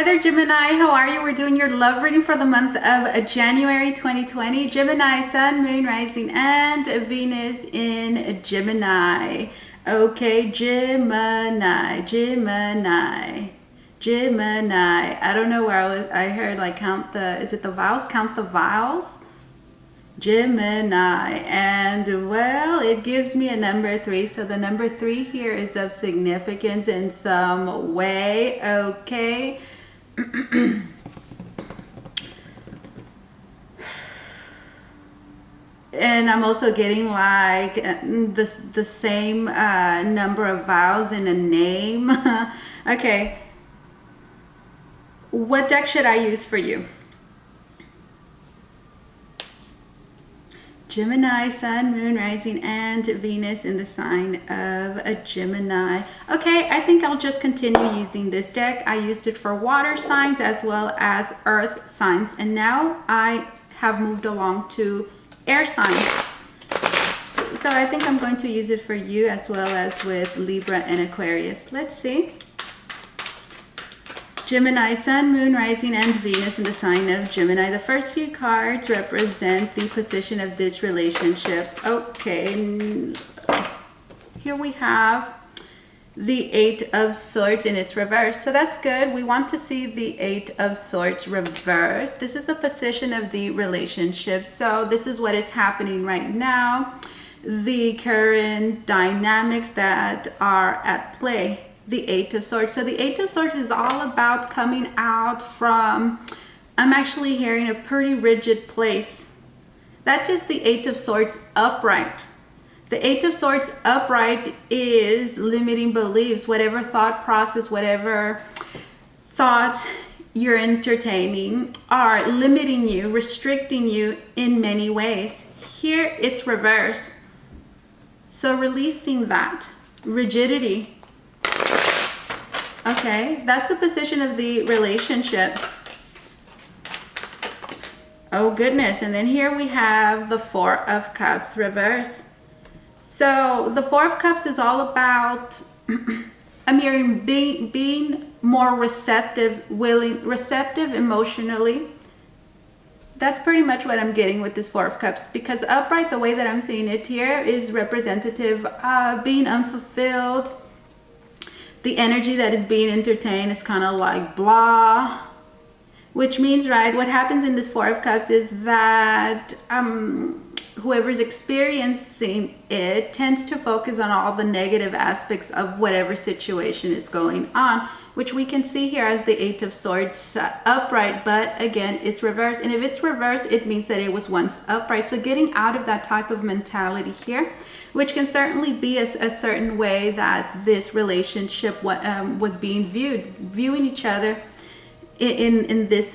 Hi there, Gemini. How are you? We're doing your love reading for the month of January 2020. Gemini, Sun, Moon, Rising, and Venus in Gemini. Okay, Gemini. I don't know where I heard like count the, is it the vowels? Count the vowels? Gemini. And well, it gives me a number 3. So the number 3 here is of significance in some way. Okay. And I'm also getting like the same number of vowels in a name. Okay. What deck should I use for you? Gemini, Sun, Moon, Rising, and Venus in the sign of a Gemini. Okay, I think I'll just continue using this deck. I used it for water signs as well as earth signs. And now I have moved along to air signs. So I think I'm going to use it for you as well as with Libra and Aquarius. Let's see. Gemini, Sun, Moon, Rising, and Venus in the sign of Gemini. The first few cards represent the position of this relationship. Okay, here we have the 8 of Swords in its reverse. So that's good. We want to see the 8 of Swords reverse. This is the position of the relationship. So this is what is happening right now. The current dynamics that are at play. The 8 of Swords. So the 8 of Swords is all about coming out from, I'm actually hearing a pretty rigid place. That's just the 8 of Swords upright. The 8 of Swords upright is limiting beliefs, whatever thought process, whatever thoughts you're entertaining are limiting you, restricting you in many ways. Here it's reverse. So releasing that rigidity. Okay, that's the position of the relationship. Oh goodness, and then here we have the 4 of Cups reverse. So the 4 of Cups is all about, I'm hearing being more receptive, receptive emotionally. That's pretty much what I'm getting with this 4 of Cups, because upright, the way that I'm seeing it here, is representative of being unfulfilled. The energy that is being entertained is kind of like blah, which means, right, what happens in this 4 of Cups is that whoever's experiencing it tends to focus on all the negative aspects of whatever situation is going on, which we can see here as the 8 of Swords upright, but again, it's reversed. And if it's reversed, it means that it was once upright. So getting out of that type of mentality here, which can certainly be a certain way that this relationship was being viewing each other in this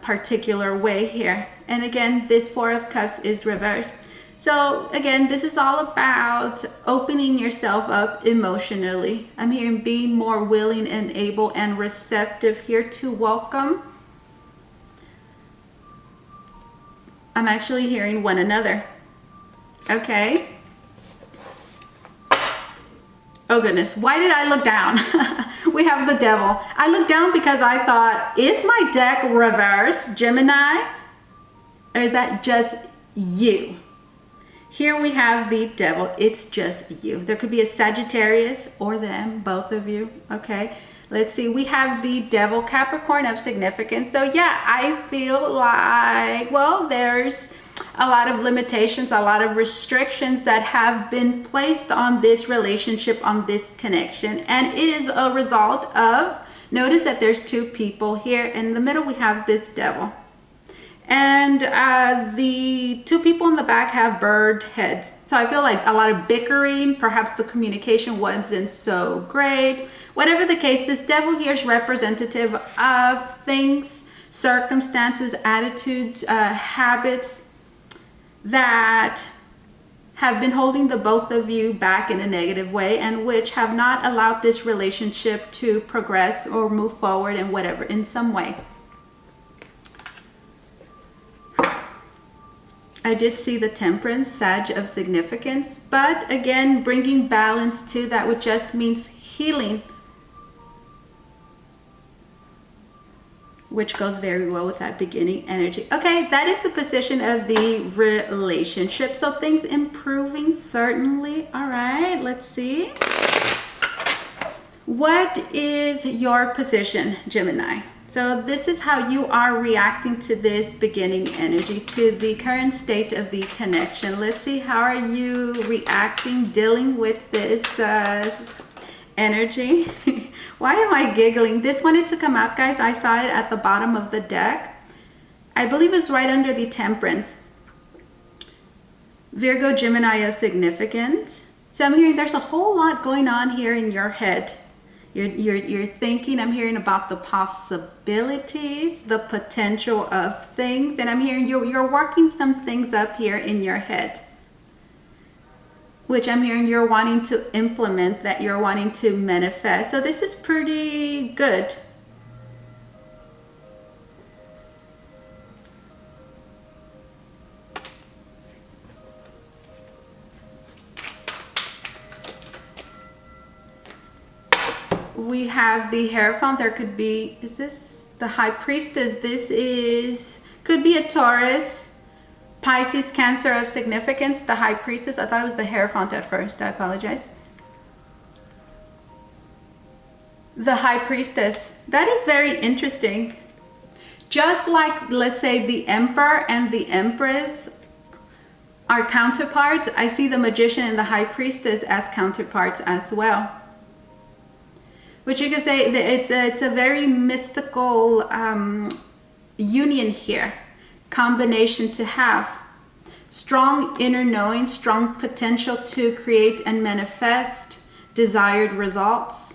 particular way here. And again, this 4 of Cups is reversed. So again, this is all about opening yourself up emotionally. I'm hearing being more willing and able and receptive here to welcome. I'm actually hearing one another. Okay. Oh goodness, why did I look down? We have the Devil. I looked down because I thought, is my deck reversed, Gemini? Or is that just you? Here we have the Devil. It's just you. There could be a Sagittarius or them, both of you. Okay, let's see. We have the Devil, Capricorn of significance. So yeah, I feel like, well, there's a lot of limitations, a lot of restrictions that have been placed on this relationship, on this connection. And it is a result of, notice that there's 2 people here. In the middle, we have this Devil. And the 2 people in the back have bird heads. So I feel like a lot of bickering, perhaps the communication wasn't so great. Whatever the case, this Devil here is representative of things, circumstances, attitudes, habits that have been holding the both of you back in a negative way, and which have not allowed this relationship to progress or move forward in whatever, in some way. I did see the Temperance, Sag of significance, but again, bringing balance to that, which just means healing. which goes very well with that beginning energy. Okay, that is the position of the relationship. So things improving, certainly. All right, let's see. What is your position, Gemini? So this is how you are reacting to this beginning energy, to the current state of the connection. Let's see, how are you reacting, dealing with this energy? Why am I giggling? This wanted to come out, guys. I saw it at the bottom of the deck. I believe it's right under the Temperance. Virgo, Gemini of significance. So I'm hearing there's a whole lot going on here in your head. You're thinking, I'm hearing about the possibilities, the potential of things, and I'm hearing you're working some things up here in your head, which I'm hearing you're wanting to implement, that you're wanting to manifest. So this is pretty good. We have the Hierophant. There could be, is this the High Priestess? This could be a Taurus, Pisces, Cancer of significance. The High Priestess. I thought it was the Hierophant at first. I apologize. The High Priestess. That is very interesting. Just like, let's say, the Emperor and the Empress are counterparts, I see the Magician and the High Priestess as counterparts as well. Which you could say that it's a very mystical union here, combination to have. Strong inner knowing, strong potential to create and manifest desired results.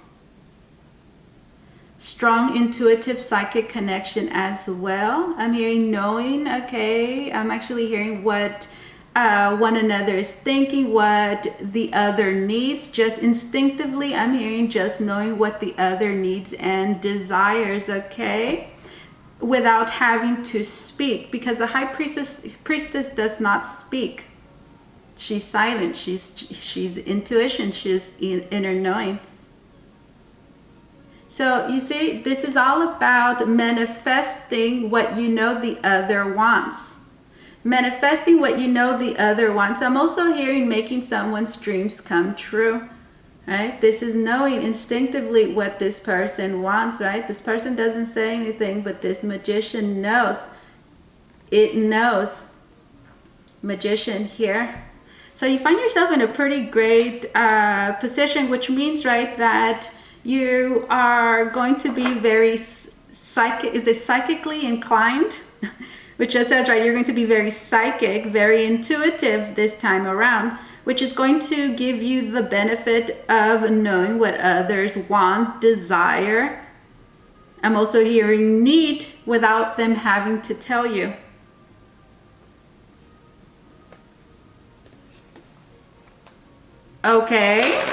Strong intuitive psychic connection as well. I'm hearing knowing, okay. I'm actually hearing what one another is thinking, what the other needs. Just instinctively, I'm hearing just knowing what the other needs and desires, okay, without having to speak, because the High Priestess does not speak. She's silent. She's intuition. She's inner knowing. So you see, this is all about manifesting what you know the other wants. Manifesting what you know the other wants. I'm also hearing making someone's dreams come true, right? This is knowing instinctively what this person wants, right? This person doesn't say anything, but this Magician knows. It knows. Magician here. So you find yourself in a pretty great position, which means, right, that you are going to be very psychically inclined? Which just says, right, you're going to be very psychic, very intuitive this time around, which is going to give you the benefit of knowing what others want, desire. I'm also hearing need without them having to tell you. Okay.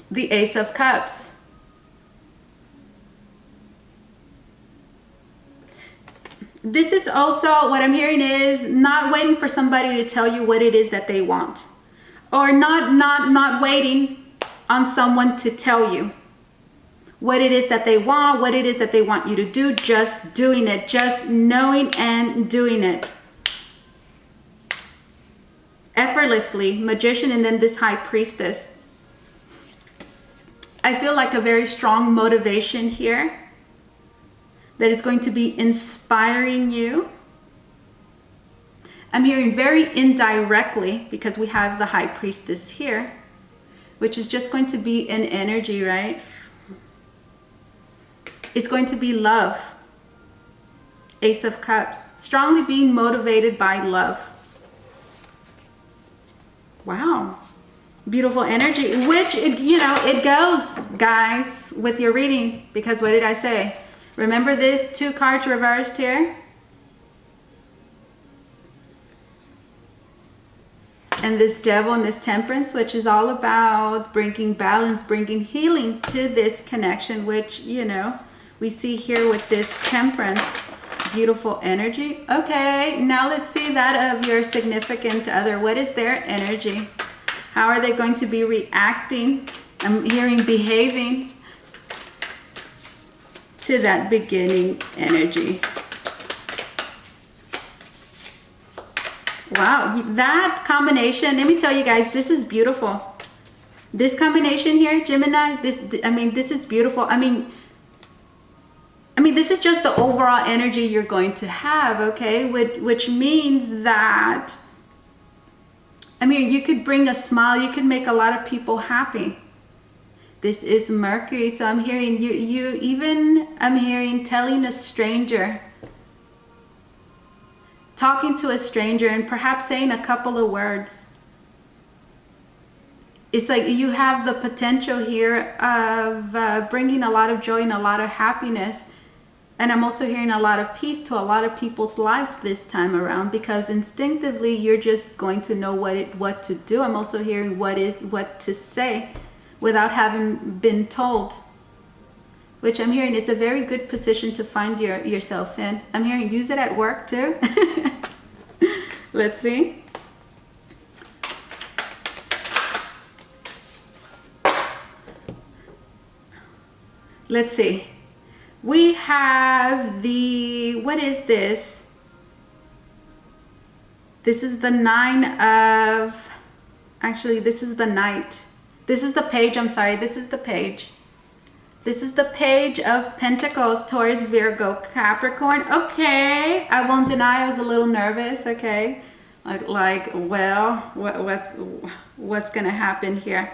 The Ace of Cups. This is also, what I'm hearing is not waiting for somebody to tell you what it is that they want, or not waiting on someone to tell you what it is that they want, what it is that they want you to do, just doing it, just knowing and doing it effortlessly. Magician, and then this High Priestess. I feel like a very strong motivation here that is going to be inspiring you. I'm hearing very indirectly, because we have the High Priestess here, which is just going to be an energy, right? It's going to be love. Ace of Cups. Strongly being motivated by love. Wow. Beautiful energy, which, it goes, guys, with your reading, because what did I say? Remember this 2 cards reversed here? And this Devil and this Temperance, which is all about bringing balance, bringing healing to this connection, which, we see here with this Temperance. Beautiful energy. Okay, now let's see that of your significant other. What is their energy? How are they going to be reacting? I'm hearing behaving to that beginning energy. Wow, that combination, let me tell you guys, this is beautiful. This combination here, Gemini, this is beautiful. I mean, this is just the overall energy you're going to have, okay? Which means that, you could bring a smile, you could make a lot of people happy. This is Mercury, so I'm hearing I'm hearing telling a stranger, talking to a stranger, and perhaps saying a couple of words. It's like you have the potential here of bringing a lot of joy and a lot of happiness. And I'm also hearing a lot of peace to a lot of people's lives this time around, because instinctively you're just going to know what to do. I'm also hearing what to say without having been told, which I'm hearing is a very good position to find yourself in. I'm hearing use it at work too. Let's see. Let's see. We have what is this? This is the this is the Knight. This is the Page, I'm sorry, this is the Page. This is the Page of Pentacles, Taurus, Virgo, Capricorn. Okay, I won't deny I was a little nervous, okay? Well, what's gonna happen here?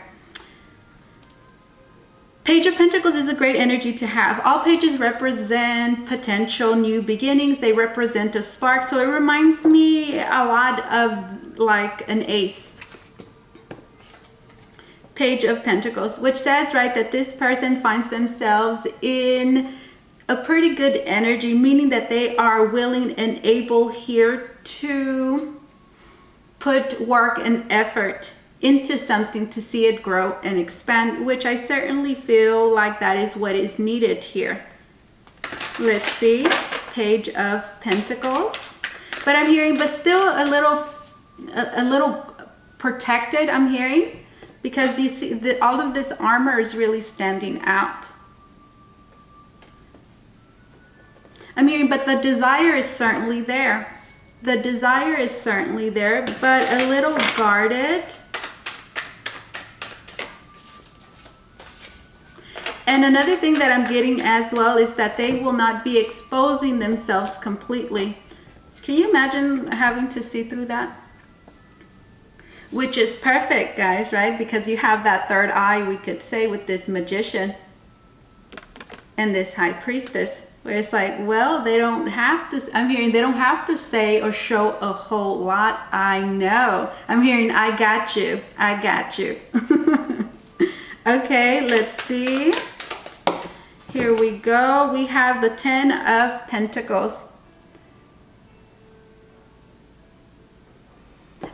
Page of Pentacles is a great energy to have. All pages represent potential new beginnings. They represent a spark. So it reminds me a lot of like an ace. Page of Pentacles, which says, right, that this person finds themselves in a pretty good energy, meaning that they are willing and able here to put work and effort into something to see it grow and expand, which I certainly feel like that is what is needed here. Let's see, Page of Pentacles. But I'm hearing, but still a little protected, I'm hearing, because you see all of this armor is really standing out. I'm hearing, but the desire is certainly there. The desire is certainly there, but a little guarded. And another thing that I'm getting as well is that they will not be exposing themselves completely. Can you imagine having to see through that? Which is perfect, guys, right? Because you have that third eye, we could say, with this Magician and this High Priestess, where it's like, well, they don't have to, I'm hearing they don't have to say or show a whole lot. I know. I'm hearing, I got you. I got you. Okay, let's see. Here we go. We have the Ten of Pentacles.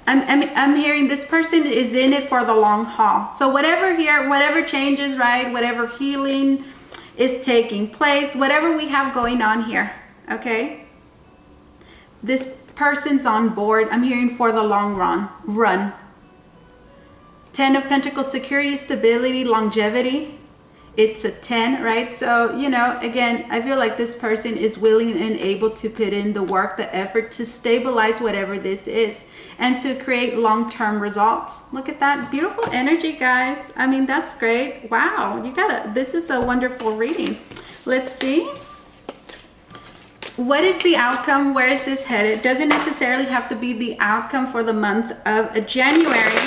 I'm hearing this person is in it for the long haul. So whatever changes, right? Whatever healing is taking place, whatever we have going on here, okay? This person's on board. I'm hearing for the long run. Ten of Pentacles, security, stability, longevity. It's a 10, right? So, you know, again, I feel like this person is willing and able to put in the work, the effort to stabilize whatever this is and to create long-term results. Look at that beautiful energy, guys. I mean, that's great. Wow, this is a wonderful reading. Let's see. What is the outcome? Where is this headed? Doesn't necessarily have to be the outcome for the month of January.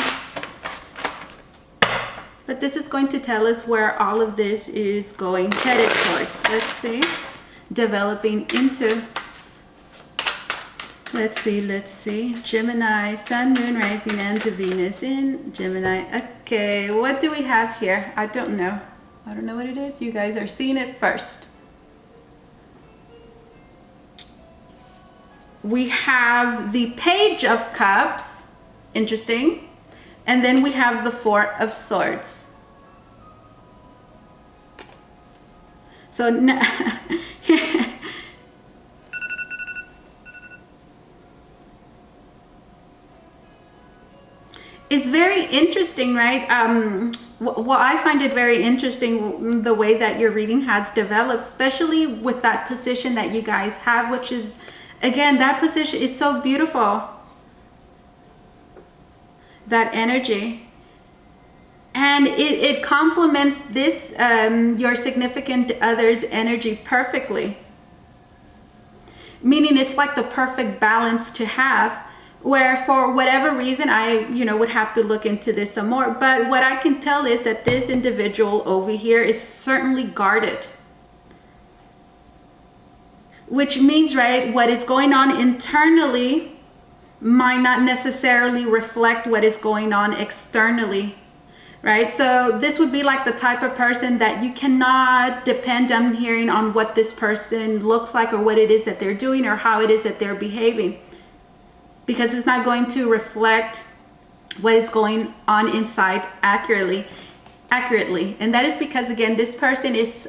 But this is going to tell us where all of this is going, headed towards. Let's see. Developing into. Let's see. Gemini, Sun, Moon, Rising, and Venus in Gemini. Okay, what do we have here? I don't know. I don't know what it is. You guys are seeing it first. We have the Page of Cups. Interesting. And then we have the Four of Swords. So interesting, right? Well, I find it very interesting the way that your reading has developed, especially with that position that you guys have, which is, again, that position is so beautiful. That energy. And it complements this, your significant other's energy perfectly. Meaning it's like the perfect balance to have, where for whatever reason, I, would have to look into this some more. But what I can tell is that this individual over here is certainly guarded. Which means, right, what is going on internally might not necessarily reflect what is going on externally. Right? So this would be like the type of person that you cannot depend on hearing on what this person looks like or what it is that they're doing or how it is that they're behaving. Because it's not going to reflect what is going on inside accurately. And that is because, again, this person is,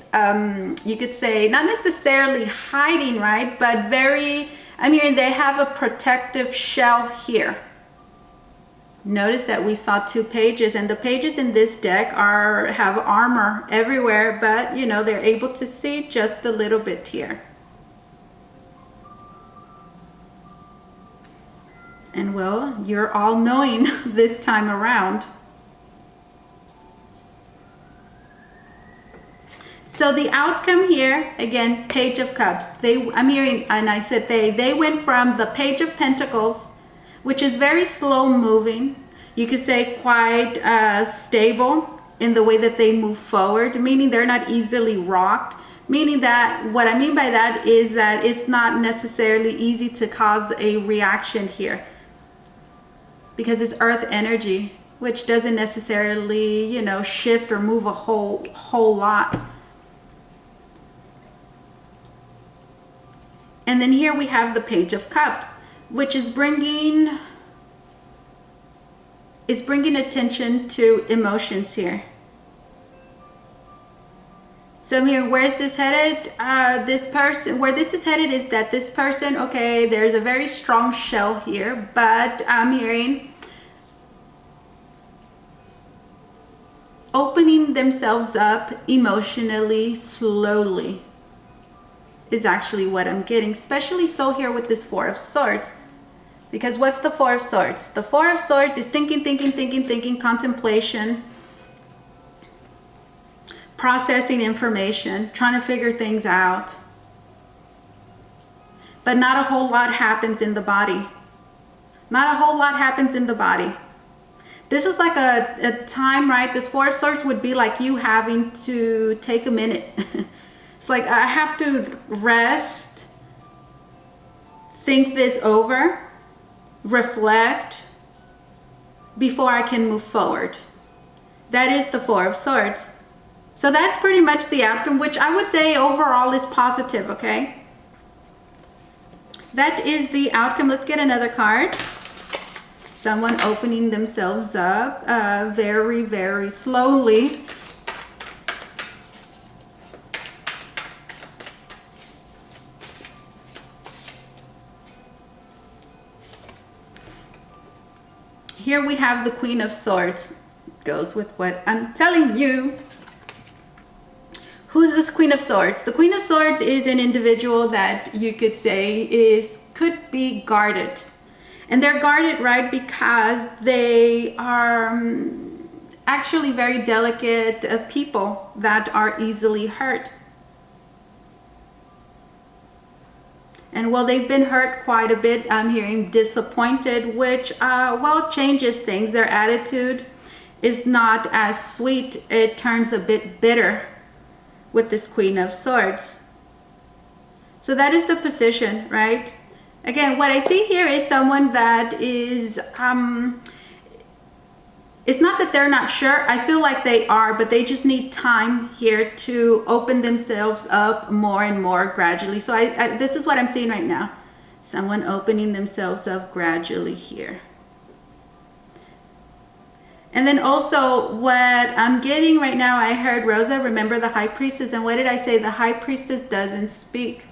you could say, not necessarily hiding, right? But they have a protective shell here. Notice that we saw 2 pages, and the pages in this deck have armor everywhere, but they're able to see just a little bit here. And well, you're all knowing this time around. So the outcome here, again, Page of Cups. I'm hearing, and I said they went from the Page of Pentacles, which is very slow moving. You could say quite stable in the way that they move forward, meaning they're not easily rocked. Meaning that, what I mean by that is that it's not necessarily easy to cause a reaction here. Because it's earth energy, which doesn't necessarily, shift or move a whole lot. And then here we have the Page of Cups, which is bringing attention to emotions here. So I'm hearing, where's this headed? Where this is headed is that this person, okay, there's a very strong shell here, but I'm hearing opening themselves up emotionally slowly is actually what I'm getting, especially so here with this Four of Swords. Because what's the Four of Swords? The Four of Swords is thinking, contemplation, processing information, trying to figure things out. But not a whole lot happens in the body. Not a whole lot happens in the body. This is like a time, right? This Four of Swords would be like you having to take a minute. It's like, I have to rest, think this over, reflect before I can move forward. That is the Four of Swords. So that's pretty much the outcome, which I would say overall is positive, okay? That is the outcome. Let's get another card. Someone opening themselves up very, very slowly. Here we have the Queen of Swords. Goes with what I'm telling you. Who's this Queen of Swords? The Queen of Swords is an individual that you could say could be guarded. And they're guarded, right, because they are actually very delicate people that are easily hurt. And well, they've been hurt quite a bit. I'm hearing disappointed, which, changes things. Their attitude is not as sweet. It turns a bit bitter with this Queen of Swords. So that is the position, right? Again, what I see here is someone that is, it's not that they're not sure. I feel like they are, but they just need time here to open themselves up more and more gradually. So this is what I'm seeing right now. Someone opening themselves up gradually here. And then also what I'm getting right now, I heard Rosa, remember the High Priestess. And what did I say? The High Priestess doesn't speak.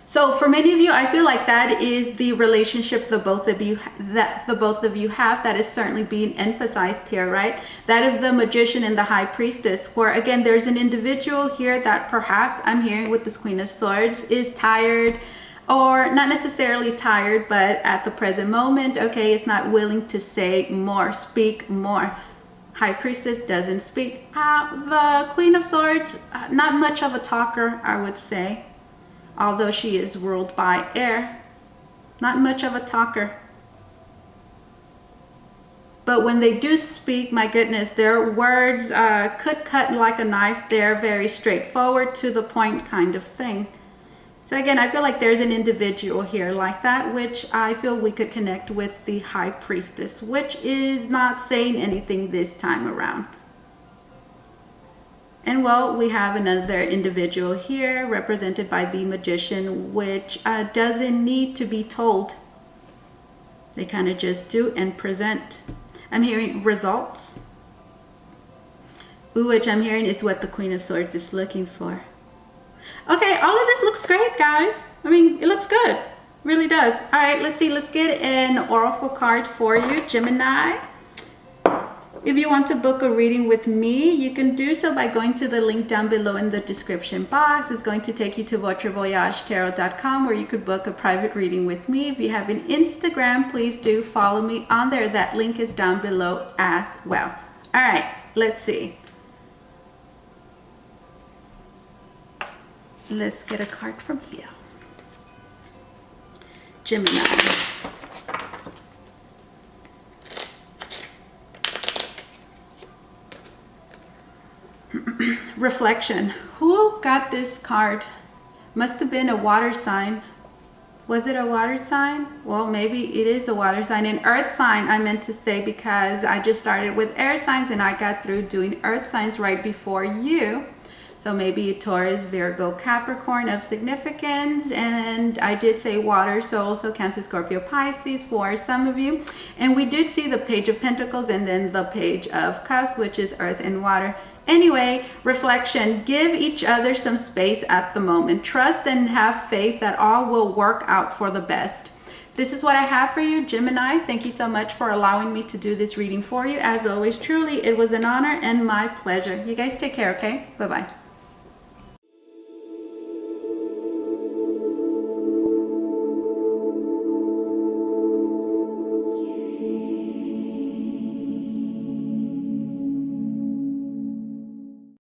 So for many of you, I feel like that is the relationship the both of you have that is certainly being emphasized here, right? That of the Magician and the High Priestess, where again, there's an individual here that perhaps I'm hearing with this Queen of Swords is tired, or not necessarily tired, but at the present moment, okay, is not willing to say more, speak more. High Priestess doesn't speak. The Queen of Swords, not much of a talker, I would say. Although she is ruled by air, not much of a talker. But when they do speak, my goodness, their words could cut like a knife. They're very straightforward, to the point kind of thing. So again, I feel like there's an individual here like that, which I feel we could connect with the High Priestess, which is not saying anything this time around. And well, we have another individual here represented by the Magician, which doesn't need to be told. They kind of just do and present. I'm hearing results, which I'm hearing is what the Queen of Swords is looking for. Okay, all of this looks great, guys. I mean, it looks good. Really does. All right, let's see. Let's get an oracle card for you, Gemini. If you want to book a reading with me, you can do so by going to the link down below in the description box. It's going to take you to VotreVoyageTarot.com, where you could book a private reading with me. If you have an Instagram, please do follow me on there. That link is down below as well. All right, let's see. Let's get a card from here. Gemini. Reflection. Who got this card? Must have been a water sign. Was it a water sign? Well, maybe it is a water sign. An earth sign, I meant to say, because I just started with air signs and I got through doing earth signs right before you. So maybe a Taurus, Virgo, Capricorn of significance. And I did say water, so also Cancer, Scorpio, Pisces for some of you. And we did see the Page of Pentacles and then the Page of Cups, which is earth and water. Anyway, reflection. Give each other some space at the moment. Trust and have faith that all will work out for the best. This is what I have for you, Gemini. Thank you so much for allowing me to do this reading for you. As always, truly, it was an honor and my pleasure. You guys take care, okay? Bye-bye.